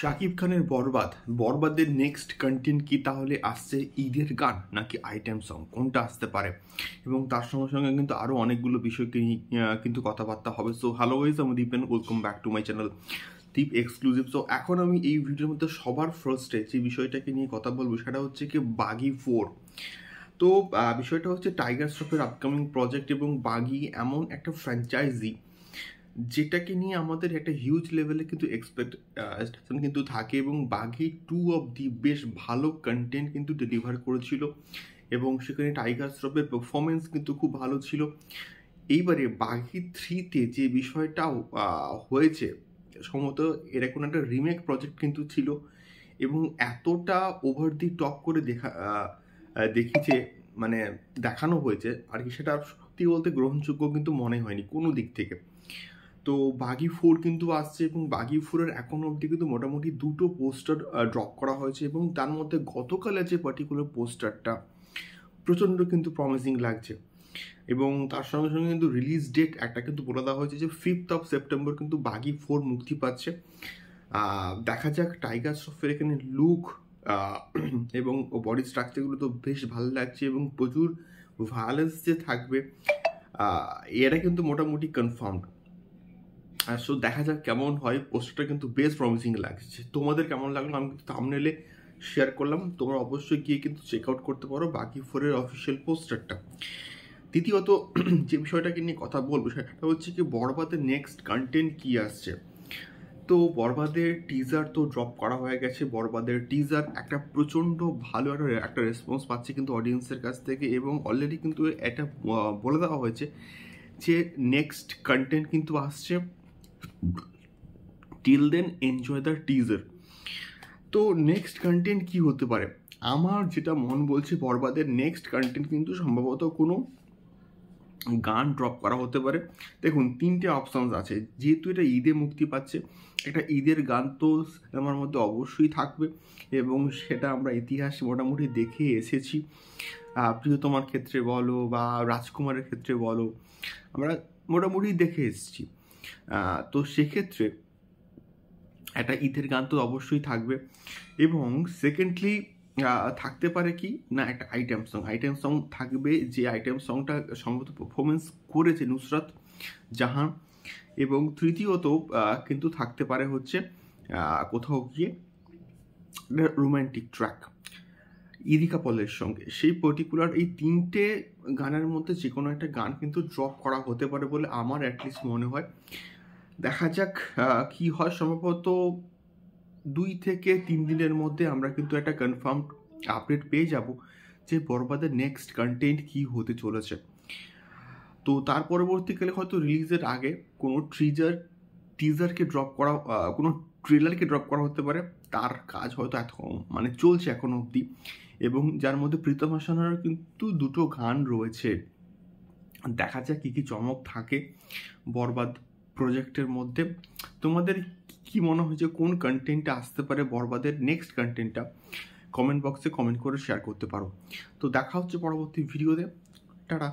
শাকিব খানের বরবাদের next content কি তাহলে আসছে ঈদের গান নাকি আইটেম সং, কোনটা আসতে পারে? এবং তার সঙ্গে সঙ্গে কিন্তু আরও অনেকগুলো বিষয়কে নিয়ে কিন্তু কথাবার্তা হবে। সো হ্যালো গাইস, আমি Dipen, welcome back to my channel Deep exclusive. So এখন আমি এই ভিডিওর মধ্যে সবার ফার্স্টে যে বিষয়টাকে নিয়ে কথা বলবো সেটা হচ্ছে কি বাগি 4। তো বিষয়টা হচ্ছে টাইগার শ্রফের আপকামিং প্রজেক্ট এবং বাগি এমন একটা ফ্র্যাঞ্চাইজি যেটাকে নিয়ে আমাদের একটা হিউজ লেভেলে কিন্তু এক্সপেকটেশন কিন্তু থাকে, এবং বাঘি 2 অবধি বেশ ভালো কন্টেন্ট কিন্তু ডেলিভার করেছিল এবং সেখানে টাইগার শ্রফের পারফরমেন্স কিন্তু খুব ভালো ছিল। এইবারে বাঘি 3-তে যে বিষয়টা হয়েছে, সম্ভবত এর কোনো একটা রিমেক প্রজেক্ট কিন্তু ছিল এবং এতটা ওভার দি টপ করে দেখিয়েছে, মানে দেখানো হয়েছে আর কি, সেটা সত্যি বলতে গ্রহণযোগ্য কিন্তু মনে হয়নি কোনো দিক থেকে। তো বাগি 4 কিন্তু আসছে এবং বাগি 4-এর এখন অবধি কিন্তু মোটামুটি 2টো পোস্টার ড্রপ করা হয়েছে এবং তার মধ্যে গতকালের যে পার্টিকুলার পোস্টারটা প্রচণ্ড কিন্তু প্রমিসিং লাগছে। এবং তার সঙ্গে সঙ্গে কিন্তু রিলিজ ডেট একটা কিন্তু বলে দেওয়া হয়েছে যে 5th of September কিন্তু বাগি 4 মুক্তি পাচ্ছে। দেখা যাক। টাইগার শ্রফের এখানে লুক এবং বডি স্ট্রাকচারগুলো তো বেশ ভালো লাগছে এবং প্রচুর ভায়োলেন্স যে থাকবে এটা কিন্তু মোটামুটি কনফার্মড। সো দেখা যাক কেমন হয়। পোস্টারটা কিন্তু বেশ প্রমিসিং লাগছে। তোমাদের কেমন লাগলো আমি কিন্তু থাম্বনেলে শেয়ার করলাম, তোমরা অবশ্যই গিয়ে কিন্তু চেক আউট করতে পারো বাগি 4-এর অফিসিয়াল পোস্টারটা। দ্বিতীয়ত যে বিষয়টাকে নিয়ে কথা বলবো সেটা হচ্ছে কি বরবাদের নেক্সট কন্টেন্ট কি আসছে। তো বরবাদের টিজার তো ড্রপ করা হয়ে গেছে। বরবাদের টিজার একটা প্রচণ্ড ভালো একটা রেসপন্স পাচ্ছে কিন্তু অডিয়েন্সের কাছ থেকে, এবং অলরেডি কিন্তু এটা বলে দেওয়া হয়েছে যে নেক্সট কন্টেন্ট কিন্তু আসছে। Till then enjoy the teaser. তো নেক্সট কন্টেন্ট কি হতে পারে? আমার যেটা মন বলছে বরবাদের নেক্সট কন্টেন্ট কিন্তু সম্ভবত কোনো গান ড্রপ করা হতে পারে। দেখুন, 3টে অপশানস আছে। যেহেতু এটা ঈদে মুক্তি পাচ্ছে, একটা ঈদের গান তো আমার মধ্যে অবশ্যই থাকবে এবং সেটা আমরা ইতিহাস মোটামুটি দেখে এসেছি। প্রিয়তমার ক্ষেত্রে বলো বা রাজকুমারের ক্ষেত্রে বলো, আমরা মোটামুটি দেখে এসেছি। তো সেক্ষেত্রে একটা ঈদের গান তো অবশ্যই থাকবে। এবং সেকেন্ডলি থাকতে পারে কি না, একটা আইটেম সং থাকবে, যে আইটেম সংটা সম্ভবত পারফরমেন্স করেছে নুসরাত জাহান। এবং তৃতীয়ত কিন্তু থাকতে পারে হচ্ছে কোথাও গিয়ে রোম্যান্টিক ট্র্যাক ইরিকা পলের সঙ্গে। সেই পার্টিকুলার এই 3টে গানের মধ্যে যে কোনো একটা গান কিন্তু ড্রপ করা হতে পারে বলে আমার অ্যাটলিস্ট মনে হয়। দেখা যাক কি হয়। সম্ভবত 2 থেকে 3 দিনের মধ্যে আমরা কিন্তু একটা কনফার্ম আপডেট পেয়ে যাব যে বরবাদের নেক্সট কন্টেন্ট কি হতে চলেছে। তো তার পরবর্তীকালে হয়তো রিলিজের আগে কোনো টিজারকে ড্রপ করা, কোনো ট্রেলারকে ড্রপ করা হতে পারে। তার কাজ হয়তো মানে চলছে এখন অবধি, এবং যার মধ্যে প্রীতম হাসানের কিন্তু 2টো গান রয়েছে। দেখা যাক কী কী চমক থাকে বরবাদ প্রজেক্টের মধ্যে। তোমাদের কি মনে হয় যে কোন কন্টেন্টটা আসতে পারে বরবাদের নেক্সট কন্টেন্টটা? কমেন্ট বক্সে কমেন্ট করে শেয়ার করতে পারো। তো দেখা হচ্ছে পরবর্তী ভিডিওতে। টাটা।